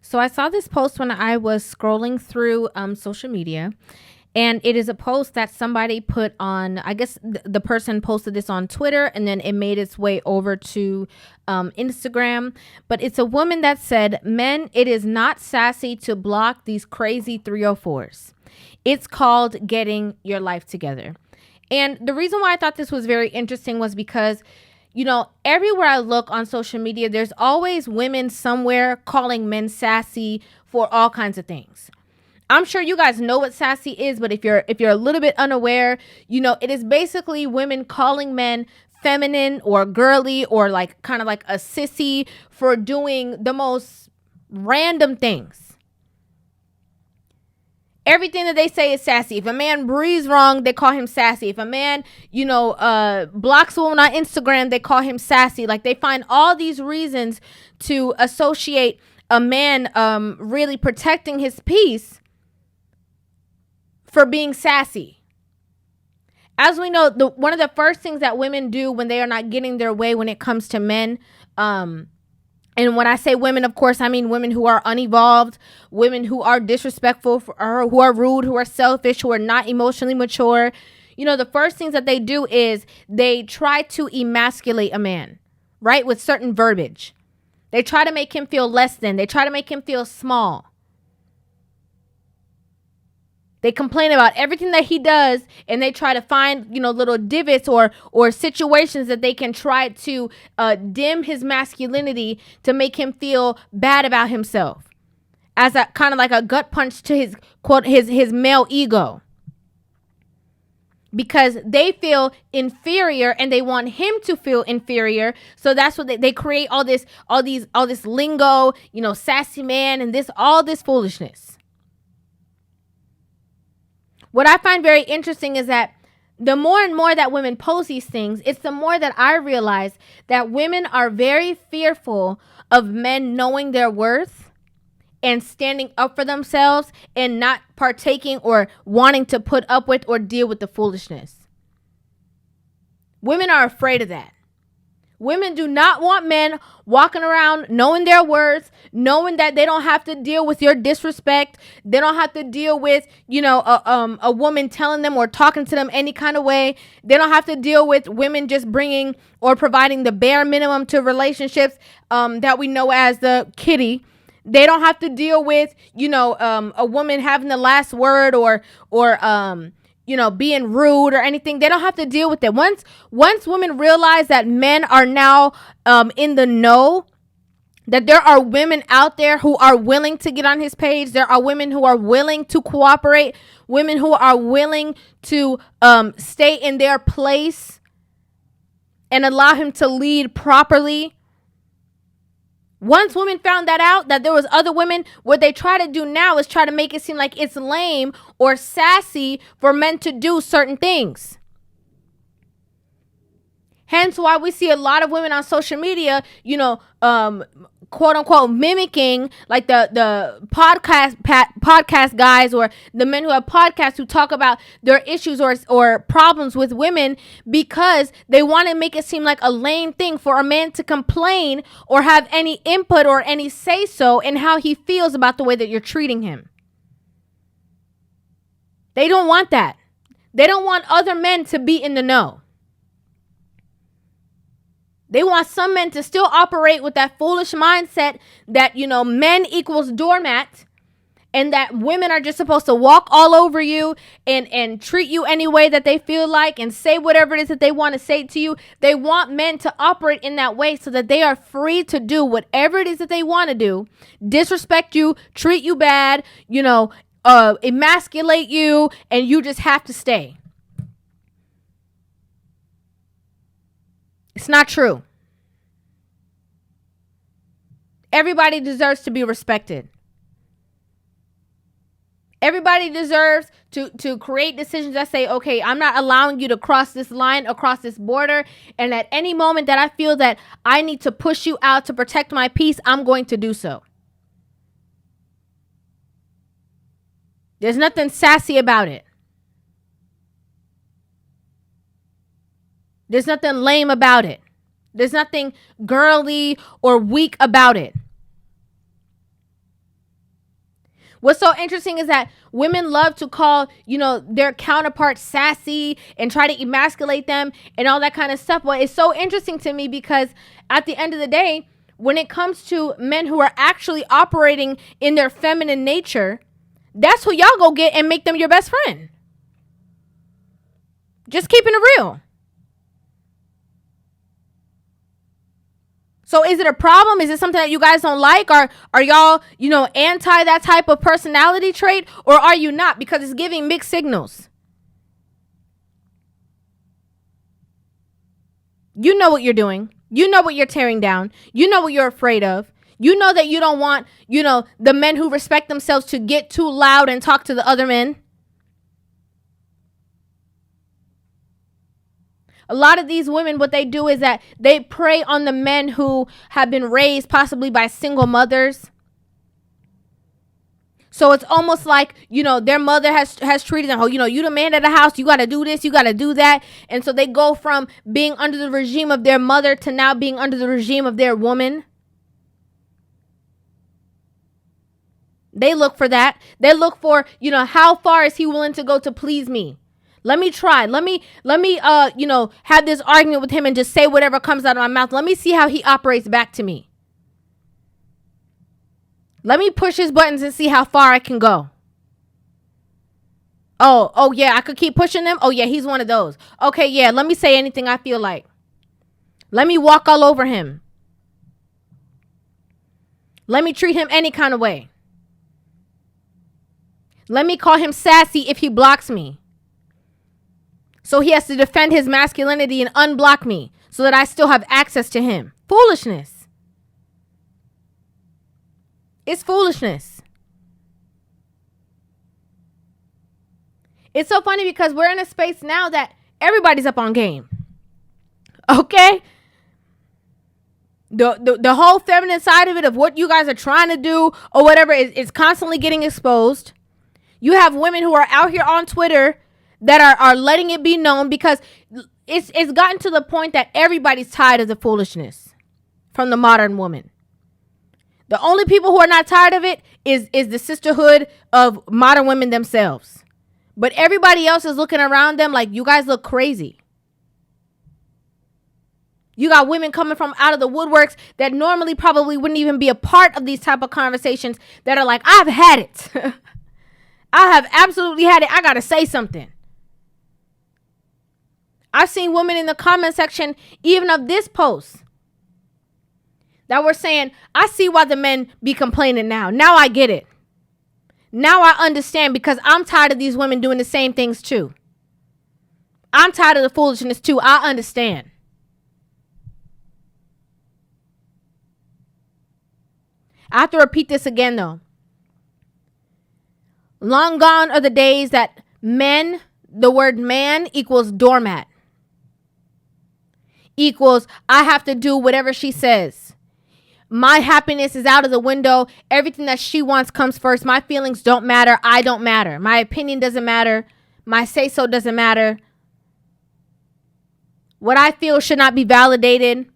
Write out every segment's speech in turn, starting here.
So I saw this post when I was scrolling through social media, and it is a post that somebody put on. I guess the person posted this on Twitter, and then it made its way over to Instagram. But it's a woman that said, "Men, it is not sassy to block these crazy 304s. It's called getting your life together." And the reason why I thought this was very interesting was because, everywhere I look on social media, there's always women somewhere calling men sassy for all kinds of things. I'm sure you guys know what sassy is, but if you're a little bit unaware, it is basically women calling men feminine or girly or like kind of like a sissy for doing the most random things. Everything that they say is sassy. If a man breathes wrong, they call him sassy. If a man, blocks a woman on Instagram, they call him sassy. Like, they find all these reasons to associate a man really protecting his peace for being sassy. As we know, one of the first things that women do when they are not getting their way when it comes to men, and when I say women, of course, I mean women who are unevolved, women who are disrespectful, who are rude, who are selfish, who are not emotionally mature. The first things that they do is they try to emasculate a man, right? With certain verbiage. They try to make him feel less than. They try to make him feel small. They complain about everything that he does, and they try to find, little divots or situations that they can try to dim his masculinity to make him feel bad about himself, as a kind of like a gut punch to his quote his male ego, because they feel inferior and they want him to feel inferior. So that's what they create all this lingo, sassy man, and all this foolishness. What I find very interesting is that the more and more that women post these things, it's the more that I realize that women are very fearful of men knowing their worth and standing up for themselves and not partaking or wanting to put up with or deal with the foolishness. Women are afraid of that. Women do not want men walking around knowing their worth, knowing that they don't have to deal with your disrespect. They don't have to deal with, a woman telling them or talking to them any kind of way. They don't have to deal with women just bringing or providing the bare minimum to relationships that we know as the kitty. They don't have to deal with, a woman having the last word or being rude or anything. They don't have to deal with it. Once women realize that men are now in the know, that there are women out there who are willing to get on his page, there are women who are willing to cooperate, women who are willing to stay in their place and allow him to lead properly. Once women found that out, that there was other women, what they try to do now is try to make it seem like it's lame or sassy for men to do certain things. Hence why we see a lot of women on social media, quote unquote mimicking like the podcast guys or the men who have podcasts who talk about their issues or problems with women, because they want to make it seem like a lame thing for a man to complain or have any input or any say so in how he feels about the way that you're treating him. They don't want that. They don't want other men to be in the know. They want some men to still operate with that foolish mindset that, men equals doormat, and that women are just supposed to walk all over you and treat you any way that they feel like and say whatever it is that they want to say to you. They want men to operate in that way so that they are free to do whatever it is that they want to do, disrespect you, treat you bad, emasculate you, and you just have to stay. It's not true. Everybody deserves to be respected. Everybody deserves to create decisions that say, okay, I'm not allowing you to cross this line, across this border. And at any moment that I feel that I need to push you out to protect my peace, I'm going to do so. There's nothing sassy about it. There's nothing lame about it. There's nothing girly or weak about it. What's so interesting is that women love to call, their counterparts sassy and try to emasculate them and all that kind of stuff. Well, it's so interesting to me because at the end of the day, when it comes to men who are actually operating in their feminine nature, that's who y'all go get and make them your best friend. Just keeping it real. So is it a problem? Is it something that you guys don't like? Or are y'all, anti that type of personality trait? Or are you not? Because it's giving mixed signals. You know what you're doing. You know what you're tearing down. You know what you're afraid of. You know that you don't want, the men who respect themselves to get too loud and talk to the other men. A lot of these women, what they do is that they prey on the men who have been raised possibly by single mothers. So it's almost like, their mother has treated them, you the man of the house, you got to do this, you got to do that. And so they go from being under the regime of their mother to now being under the regime of their woman. They look for that. They look for, how far is he willing to go to please me? Let me try. Let me, have this argument with him and just say whatever comes out of my mouth. Let me see how he operates back to me. Let me push his buttons and see how far I can go. Oh yeah, I could keep pushing him. Oh yeah, he's one of those. Okay, yeah, let me say anything I feel like. Let me walk all over him. Let me treat him any kind of way. Let me call him sassy if he blocks me. So he has to defend his masculinity and unblock me so that I still have access to him. Foolishness. It's foolishness. It's so funny because we're in a space now that everybody's up on game. Okay? The whole feminine side of it, of what you guys are trying to do or whatever, is constantly getting exposed. You have women who are out here on Twitter that are letting it be known because it's gotten to the point that everybody's tired of the foolishness from the modern woman. The only people who are not tired of it is the sisterhood of modern women themselves. But everybody else is looking around them like, you guys look crazy. You got women coming from out of the woodworks that normally probably wouldn't even be a part of these type of conversations that are like, I've had it. I have absolutely had it. I got to say something. I've seen women in the comment section, even of this post, that were saying, I see why the men be complaining now. Now I get it. Now I understand because I'm tired of these women doing the same things too. I'm tired of the foolishness too. I understand. I have to repeat this again though. Long gone are the days that men, the word man equals doormat. Equals, I have to do whatever she says. My happiness is out of the window. Everything that she wants comes first. My feelings don't matter. I don't matter. My opinion doesn't matter. My say-so doesn't matter. What I feel should not be validated.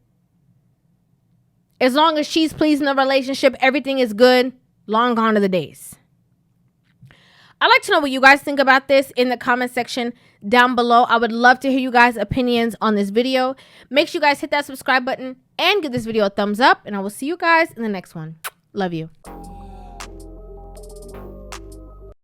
As long as she's pleased in the relationship, everything is good. Long gone are the days. I'd like to know what you guys think about this in the comment section down below. I would love to hear you guys' opinions on this video. Make sure you guys hit that subscribe button and give this video a thumbs up. And I will see you guys in the next one. Love you.